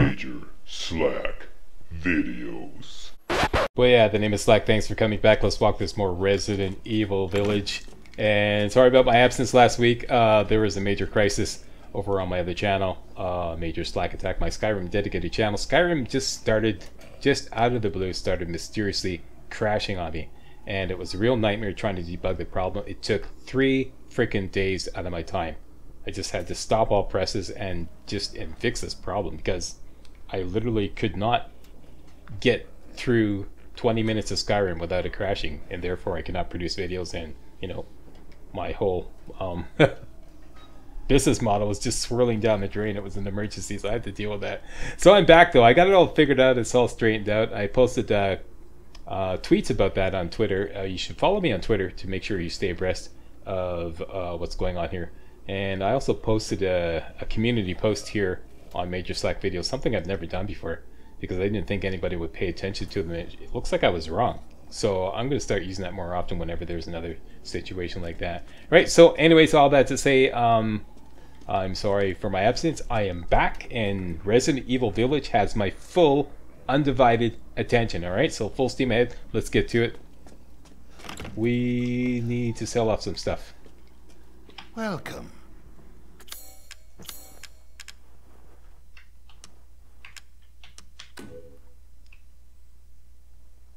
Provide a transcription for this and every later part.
MajorSlackVideos. Well, yeah, the name is Slack. Thanks for coming back. Let's walk this more Resident Evil Village. And sorry about my absence last week. There was a major crisis over on my other channel. Major Slack attacked my Skyrim dedicated channel. Skyrim just out of the blue, started mysteriously crashing on me. And it was a real nightmare trying to debug the problem. It took 3 freaking days out of my time. I just had to stop all presses and fix this problem because I literally could not get through 20 minutes of Skyrim without it crashing, and therefore I cannot produce videos, and you know, my whole business model was just swirling down the drain. It was an emergency, so I had to deal with that. So I'm back though. I got it all figured out. It's all straightened out. I posted tweets about that on Twitter. You should follow me on Twitter to make sure you stay abreast of what's going on here. And I also posted a community post here on MajorSlackVideos, something I've never done before because I didn't think anybody would pay attention to them. It looks like I was wrong. So I'm going to start using that more often whenever there's another situation like that. Right, so anyways, all that to say, I'm sorry for my absence. I am back, and Resident Evil Village has my full, undivided attention. Alright, so full steam ahead. Let's get to it. We need to sell off some stuff. Welcome.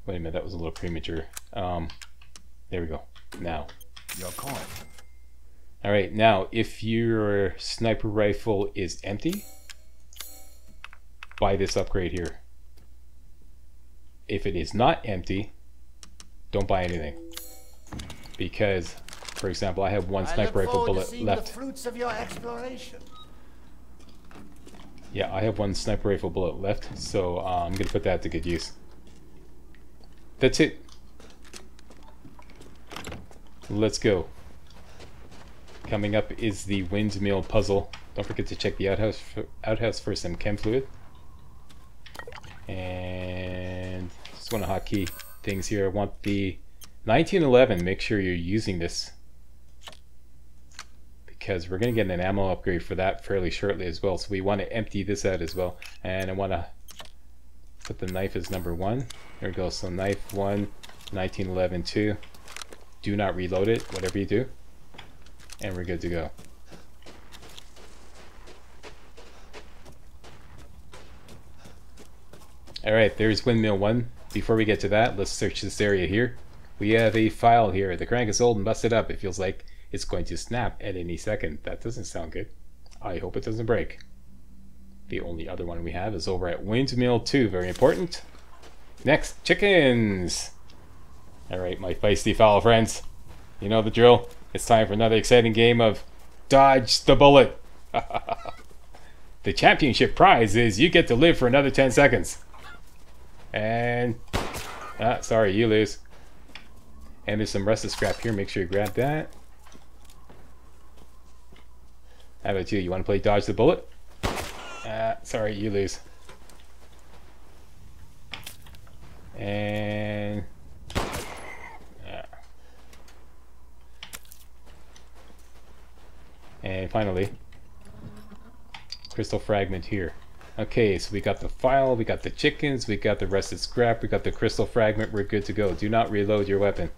Wait a minute, that was a little premature. There we go. Now. Your coin. Alright, now, if your sniper rifle is empty, buy this upgrade here. If it is not empty, don't buy anything. Because, for example, I have one sniper rifle bullet left. The fruits of your exploration. Yeah, I have one sniper rifle bullet left, so I'm going to put that to good use. That's it. Let's go. Coming up is the Windmill Puzzle. Don't forget to check the outhouse for some chem fluid. And just want to hotkey things here. I want the 1911. Make sure you're using this, because we're going to get an ammo upgrade for that fairly shortly as well. So we want to empty this out as well. And I want to put the knife as number 1. There we go. So knife 1, 1911 2. Do not reload it, whatever you do. And we're good to go. Alright, there's Windmill One. Before we get to that, let's search this area here. We have a file here. The crank is old and busted up. It feels like it's going to snap at any second. That doesn't sound good. I hope it doesn't break. The only other one we have is over at Windmill 2. Very important. Next, chickens! Alright, my feisty fowl friends. You know the drill. It's time for another exciting game of Dodge the Bullet. The championship prize is you get to live for another 10 seconds. And... sorry, you lose. And there's some rusted scrap here. Make sure you grab that. How about you? You want to play Dodge the Bullet? Sorry, you lose. And... and finally, crystal fragment here. Okay, so we got the file, we got the chickens, we got the rusted scrap, we got the crystal fragment. We're good to go. Do not reload your weapon.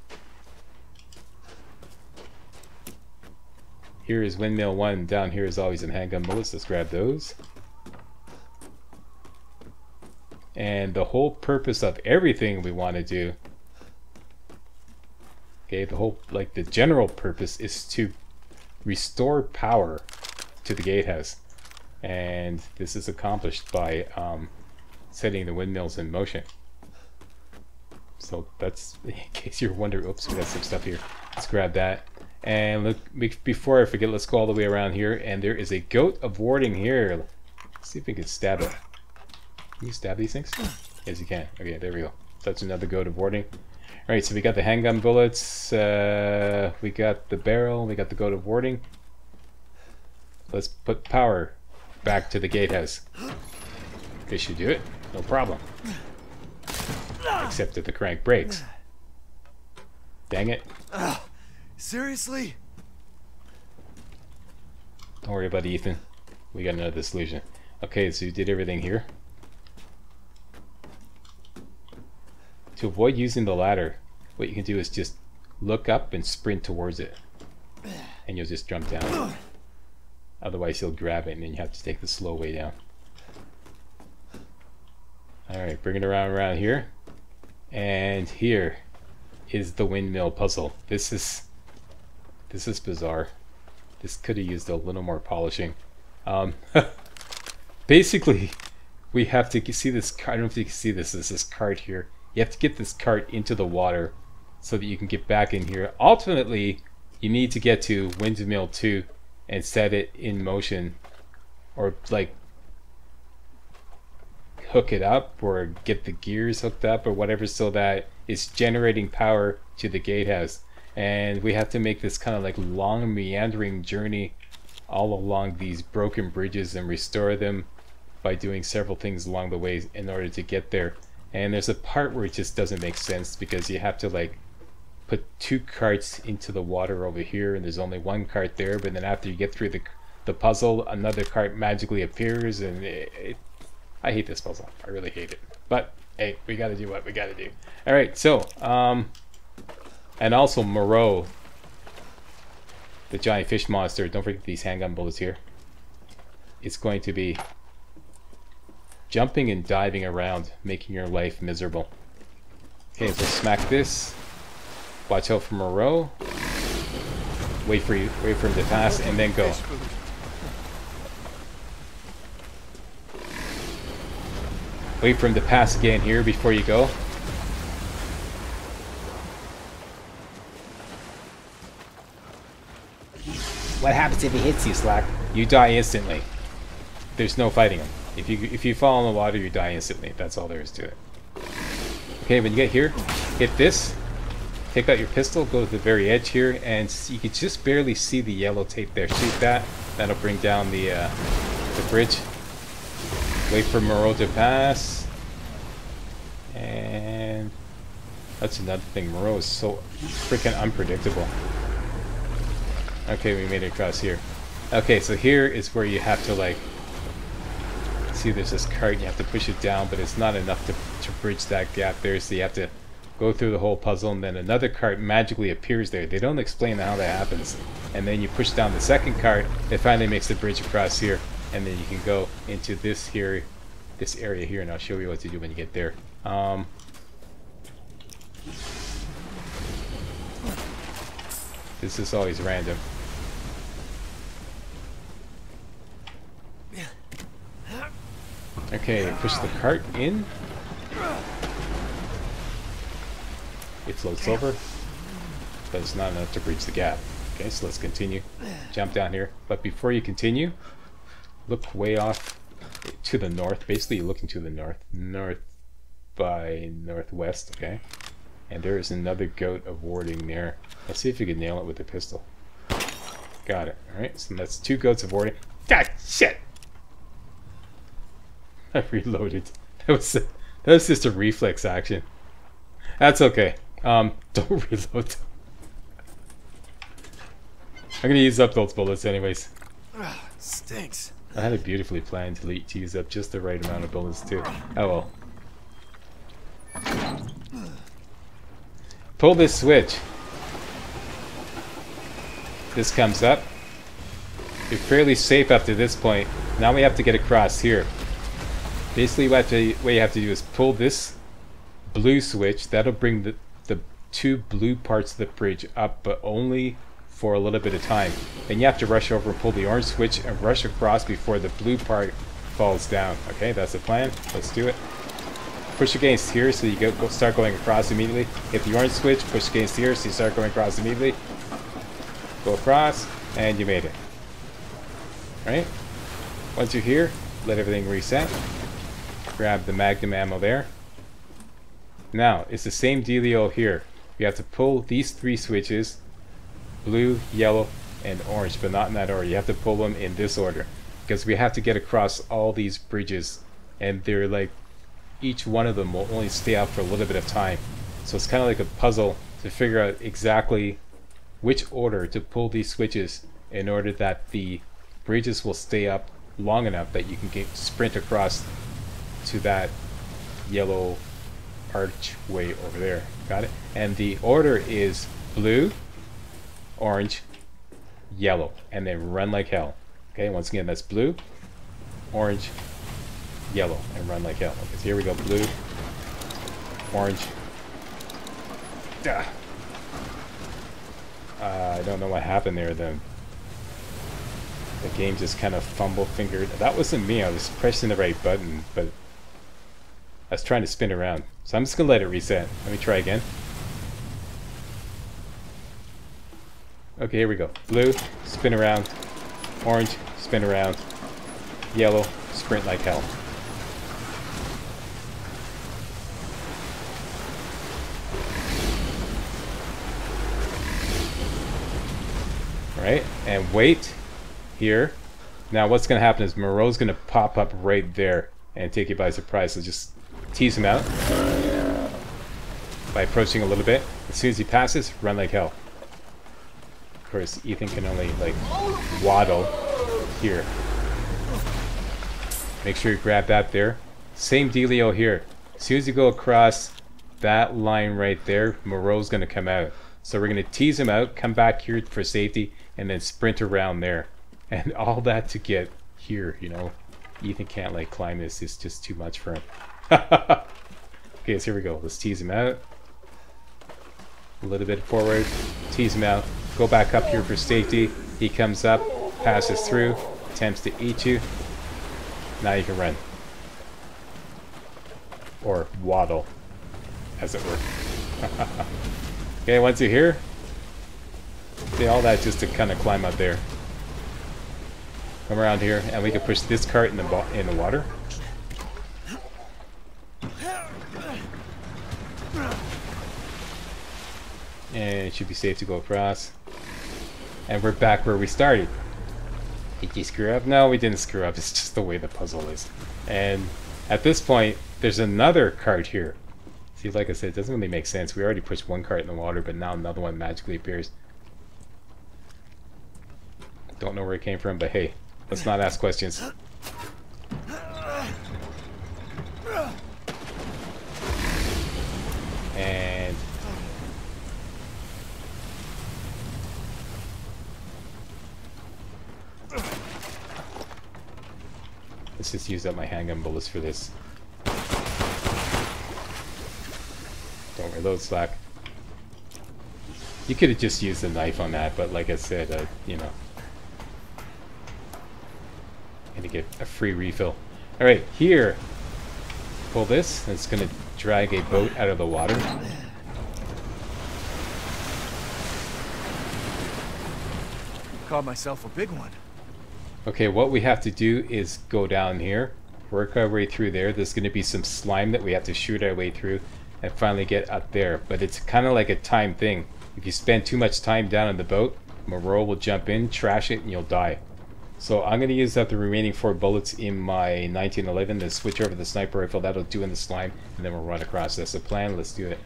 Here is Windmill One. Down here is always some handgun bullets. Let's grab those. And the whole purpose of everything we want to do, okay, the general purpose is to restore power to the gatehouse, and this is accomplished by setting the windmills in motion. So that's, in case you're wondering. Oops, we got some stuff here. Let's grab that. And look, before I forget, let's go all the way around here, and there is a goat of warding here. Let's see if we can stab it. Can you stab these things? Yes, you can. Okay, there we go. That's another goat of warding. Alright, so we got the handgun bullets, we got the barrel, we got the goat of warding. Let's put power back to the gatehouse. This should do it, no problem. Except that the crank breaks. Dang it. Seriously? Don't worry about it, Ethan. We got another solution. Okay, so you did everything here. To avoid using the ladder, what you can do is just look up and sprint towards it. And you'll just jump down. Otherwise you'll grab it and then you have to take the slow way down. Alright, bring it around here. And here is the Windmill Puzzle. This is bizarre. This could have used a little more polishing. Basically, we have to see this cart. I don't know if you can see this. There's this cart here. You have to get this cart into the water so that you can get back in here. Ultimately, you need to get to Windmill 2 and set it in motion, or like hook it up or get the gears hooked up or whatever, so that it's generating power to the gatehouse. And we have to make this kind of like long meandering journey all along these broken bridges and restore them by doing several things along the way in order to get there. And there's a part where it just doesn't make sense because you have to like put 2 carts into the water over here, and there's only 1 cart there, but then after you get through the puzzle, another cart magically appears, and I hate this puzzle. I really hate it. But hey, we gotta do what we gotta do. Alright, so and also Moreau, the giant fish monster, don't forget these handgun bullets here. It's going to be jumping and diving around, making your life miserable. Okay, so smack this. Watch out for Moreau. Wait for him to pass, and then go. Wait for him to pass again here before you go. What happens if he hits you, Slack? You die instantly. There's no fighting him. If you fall in the water, you die instantly. That's all there is to it. Okay, when you get here, hit this. Take out your pistol, go to the very edge here, and you can just barely see the yellow tape there. Shoot that. That'll bring down the bridge. Wait for Moreau to pass. And that's another thing. Moreau is so freaking unpredictable. Okay, we made it across here. Okay, so here is where you have to like see there's this cart and you have to push it down, but it's not enough to bridge that gap there, so you have to go through the whole puzzle, and then another cart magically appears there. They don't explain how that happens. And then you push down the second cart, it finally makes the bridge across here, and then you can go into this here, this area here, and I'll show you what to do when you get there. This is always random. Okay, push the cart in. It floats over, but it's not enough to bridge the gap. Okay, so let's continue. Jump down here. But before you continue, look way off to the north. Basically, you're looking to the north by northwest, okay? And there is another goat of warding there. Let's see if you can nail it with the pistol. Got it. Alright, so that's 2 goats of warding. God, shit! I reloaded. That was just a reflex action. That's okay. Don't reload. I'm gonna use up those bullets anyways. Stinks. I had it beautifully planned to use up just the right amount of bullets too. Oh well. Pull this switch. This comes up. You're fairly safe up to this point. Now we have to get across here. Basically what you have to do is pull this blue switch. That'll bring the 2 blue parts of the bridge up, but only for a little bit of time. Then you have to rush over and pull the orange switch and rush across before the blue part falls down. Okay, that's the plan. Let's do it. Push against here so you start going across immediately. Hit the orange switch, push against here so you start going across immediately. Go across, and you made it. Right? Once you're here, let everything reset. Grab the magnum ammo there. Now, it's the same dealio here. You have to pull these 3 switches, blue, yellow, and orange, but not in that order. You have to pull them in this order, because we have to get across all these bridges, and they're like, each one of them will only stay out for a little bit of time. So it's kind of like a puzzle to figure out exactly which order to pull these switches in order that the bridges will stay up long enough that you can sprint across to that yellow archway over there. Got it? And the order is blue, orange, yellow, and then run like hell. Okay, once again, that's blue, orange, yellow, and run like hell. Okay, so here we go. Blue, orange. I don't know what happened there. The game just kind of fumble-fingered. That wasn't me. I was pressing the right button, but I was trying to spin around. So I'm just going to let it reset. Let me try again. Okay, here we go. Blue, spin around. Orange, spin around. Yellow, sprint like hell. Right, and wait here. Now what's going to happen is Moreau's going to pop up right there and take you by surprise. So just tease him out by approaching a little bit. As soon as he passes, run like hell. Of course, Ethan can only like waddle here. Make sure you grab that there. Same dealio here. As soon as you go across that line right there, Moreau's going to come out. So we're going to tease him out, come back here for safety, and then sprint around there. And all that to get here, you know. Ethan can't like climb this. It's just too much for him. Okay, so here we go. Let's tease him out. A little bit forward. Tease him out. Go back up here for safety. He comes up, passes through, attempts to eat you. Now you can run. Or waddle, as it were. Okay, once you're here, see all that just to kind of climb up there. Come around here, and we can push this cart in the water. And it should be safe to go across. And we're back where we started. Did you screw up? No, we didn't screw up. It's just the way the puzzle is. And at this point, there's another cart here. See, like I said, it doesn't really make sense. We already pushed one cart in the water, but now another one magically appears. Don't know where it came from, but hey, let's not ask questions. And let's just use up my handgun bullets for this. Don't reload, Slack. You could have just used the knife on that, but like I said, you know, and to get a free refill. All right, here, pull this. It's going to drag a boat out of the water. Caught myself a big one. Okay, what we have to do is go down here, work our way through there. There's going to be some slime that we have to shoot our way through and finally get up there. But it's kind of like a time thing. If you spend too much time down on the boat, Moreau will jump in, trash it, and you'll die. So I'm going to use up the remaining 4 bullets in my 1911 to switch over the sniper rifle. That'll do in the slime, and then we'll run across. That's the plan. Let's do it.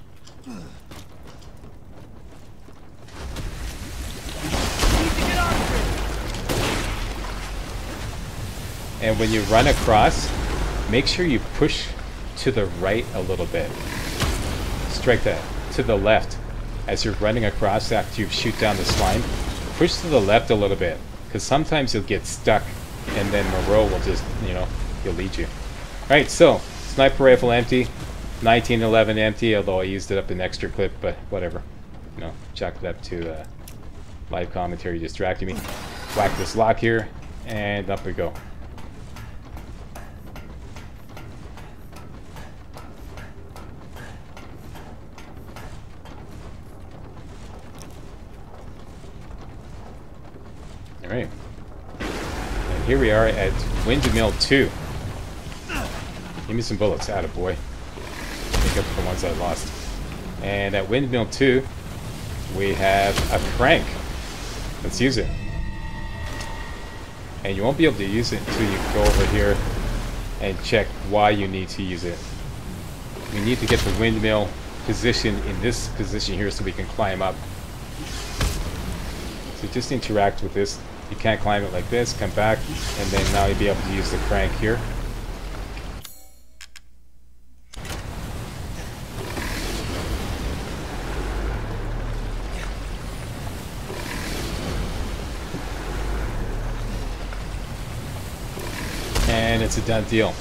And when you run across, make sure you push to the right a little bit. Strike that. To the left. As you're running across after you shoot down the slime, push to the left a little bit. Because sometimes you'll get stuck, and then Moreau will just, you know, he'll lead you. Alright, so, sniper rifle empty. 1911 empty, although I used it up in extra clip, but whatever. You know, chalked it up to live commentary distracting me. Whack this lock here, and up we go. Alright. And here we are at Windmill 2. Give me some bullets, attaboy. Make up for the ones I lost. And at Windmill 2, we have a crank. Let's use it. And you won't be able to use it until you go over here and check why you need to use it. We need to get the windmill position in this position here so we can climb up. So just interact with this. You can't climb it like this. Come back, and then now you'll be able to use the crank here. And it's a done deal.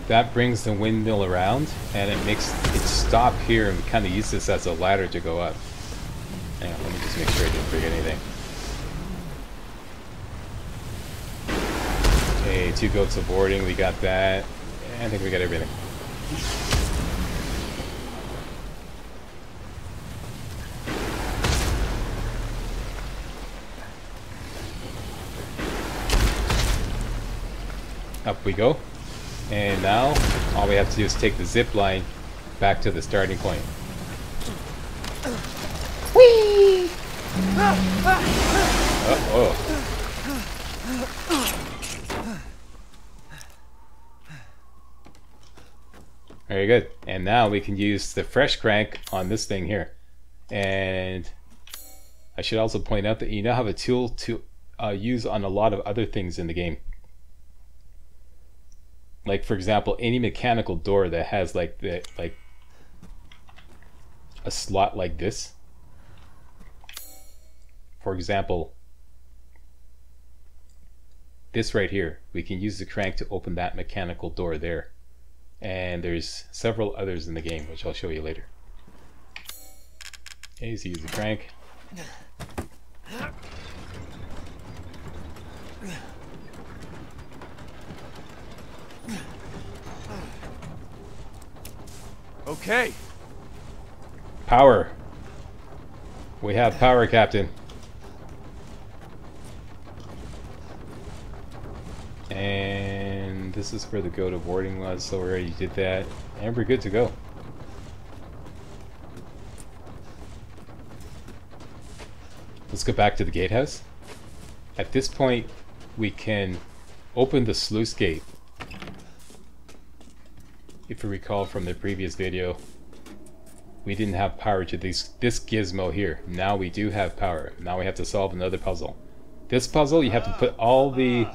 That brings the windmill around, and it makes it stop here, and we kind of use this as a ladder to go up. Hang on, let me just make sure I didn't forget anything. Okay, 2 goats of boarding, we got that. I think we got everything. Up we go. And now, all we have to do is take the zip line back to the starting point. Whee! Uh-oh. Very good. And now we can use the fresh crank on this thing here. And I should also point out that you now have a tool to use on a lot of other things in the game. Like, for example, any mechanical door that has like a slot like this. For example, this right here, we can use the crank to open that mechanical door there. And there's several others in the game, which I'll show you later. Okay, so use the crank. Okay. Power. We have power, Captain. And this is where the goat of warding was, so we already did that. And we're good to go. Let's go back to the gatehouse. At this point, we can open the sluice gate. If you recall from the previous video, we didn't have power to this gizmo here. Now we do have power. Now we have to solve another puzzle. This puzzle, you have to put all the...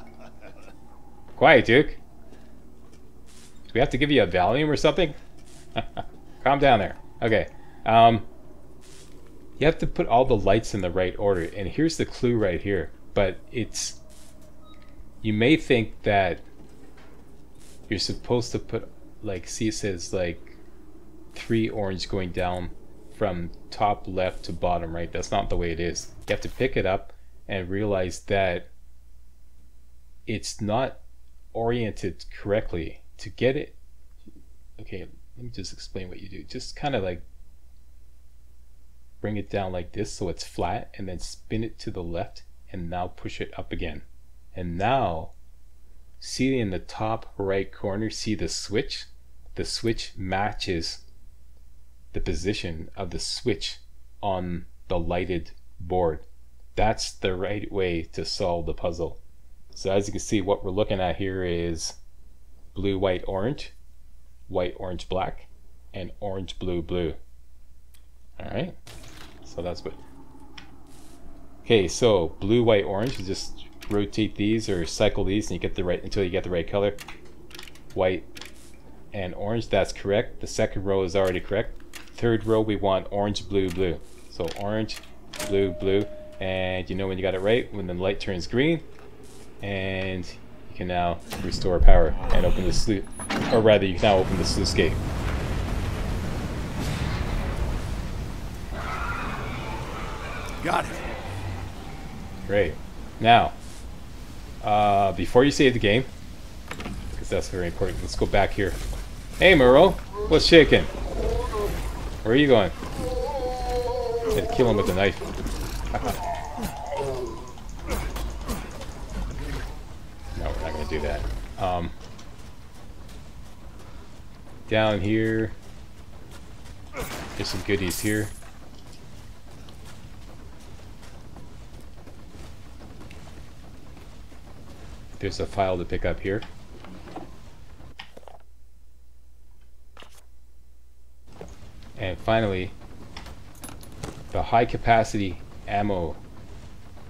Quiet, Duke. Do we have to give you a Valium or something? Calm down there. Okay. You have to put all the lights in the right order. And here's the clue right here. But it's... You may think that you're supposed to put... Like, see, it says like 3 orange going down from top left to bottom right. That's not the way it is. You have to pick it up and realize that it's not oriented correctly. To get it, okay, let me just explain what you do. Just kind of like bring it down like this so it's flat, and then spin it to the left, and now push it up again. And now, see in the top right corner, see the switch? The switch matches the position of the switch on the lighted board. That's the right way to solve the puzzle. So as you can see, what we're looking at here is blue, white, orange, black, and orange, blue, blue. Alright, so that's what... Okay, so blue, white, orange, you just rotate these or cycle these and you get the right, until you get the right color. White and orange, that's correct. The second row is already correct. Third row we want orange, blue, blue. So orange, blue, blue, and you know when you got it right, when the light turns green, and you can now restore power and open the sluice, or rather you can now open the sluice gate. Got it. Great. Now, before you save the game, because that's very important, let's go back here. Hey Moreau, what's shaking? Where are you going? Had to kill him with a knife. No, we're not going to do that. Down here, there's some goodies here. There's a file to pick up here. And finally, the high capacity ammo,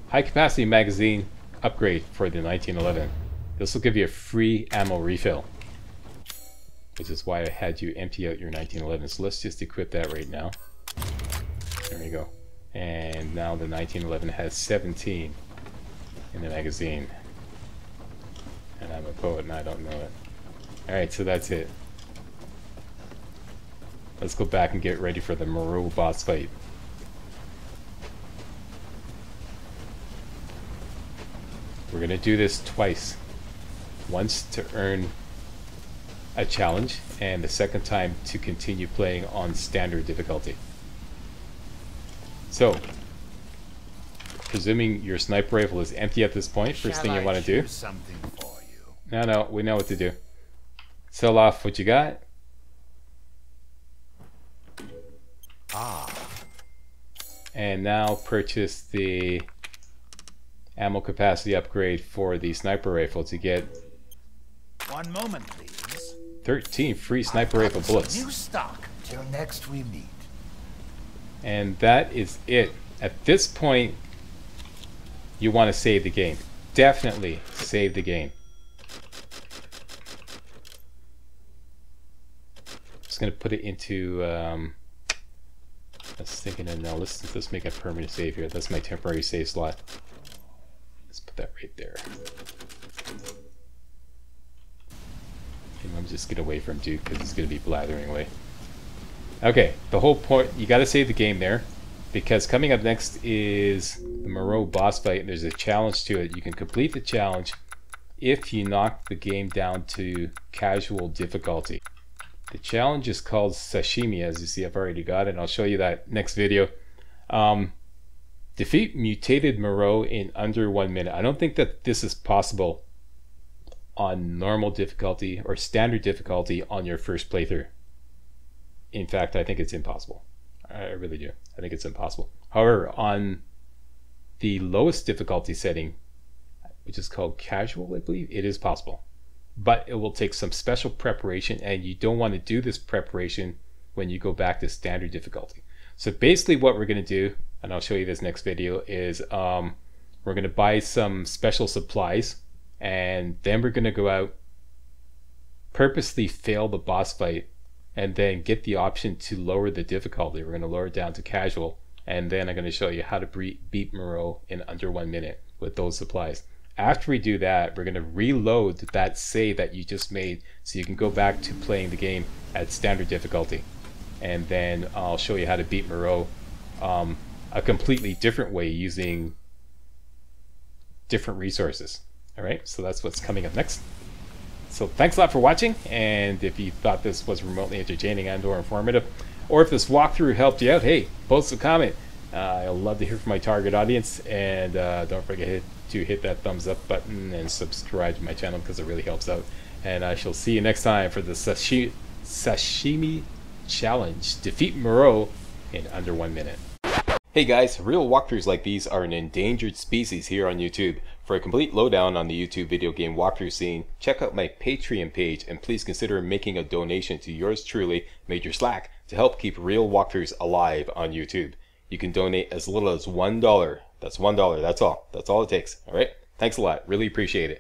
high capacity magazine upgrade for the 1911. This will give you a free ammo refill, which is why I had you empty out your 1911. So let's just equip that right now. There we go. And now the 1911 has 17 in the magazine. And I'm a poet and I don't know it. Alright, so that's it. Let's go back and get ready for the Moreau boss fight. We're going to do this twice. Once to earn a challenge, and the second time to continue playing on standard difficulty. So, presuming your sniper rifle is empty at this point, first thing you want to do... something for you? No, we know what to do. Sell off what you got. And now purchase the ammo capacity upgrade for the sniper rifle to get 1 moment, please. 13 free sniper rifle bullets. New stock till next we meet. And that is it. At this point, you want to save the game. Definitely save the game. Just going to put it into... I was thinking, now let's make a permanent save here. That's my temporary save slot. Let's put that right there. And I'm just gonna wait for him to, because he's gonna be blathering away. Okay, the whole point, you gotta save the game there, because coming up next is the Moreau boss fight, and there's a challenge to it. You can complete the challenge if you knock the game down to casual difficulty. The challenge is called Sashimi. As you see, I've already got it. I'll show you that next video. Defeat mutated Moreau in under 1 minute. I don't think that this is possible on normal difficulty or standard difficulty on your first playthrough. In fact, I think it's impossible. I really do. I think it's impossible. However, on the lowest difficulty setting, which is called casual, I believe, it is possible. But it will take some special preparation, and you don't want to do this preparation when you go back to standard difficulty. So basically what we're going to do, and I'll show you this next video, is we're going to buy some special supplies, and then we're going to go out, purposely fail the boss fight, and then get the option to lower the difficulty. We're going to lower it down to casual, and then I'm going to show you how to beat Moreau in under 1 minute with those supplies. After we do that, we're going to reload that save that you just made so you can go back to playing the game at standard difficulty. And then I'll show you how to beat Moreau a completely different way using different resources. Alright, so that's what's coming up next. So thanks a lot for watching, and if you thought this was remotely entertaining and or informative, or if this walkthrough helped you out, hey, post a comment. I'll love to hear from my target audience, and don't forget to hit that thumbs up button and subscribe to my channel because it really helps out. And I shall see you next time for the Sashimi Challenge. Defeat Moreau in under 1 minute. Hey guys, real walkthroughs like these are an endangered species here on YouTube. For a complete lowdown on the YouTube video game walkthrough scene, check out my Patreon page, and please consider making a donation to yours truly, Major Slack, to help keep real walkthroughs alive on YouTube. You can donate as little as $1. That's $1, that's all. That's all it takes. Alright? Thanks a lot. Really appreciate it.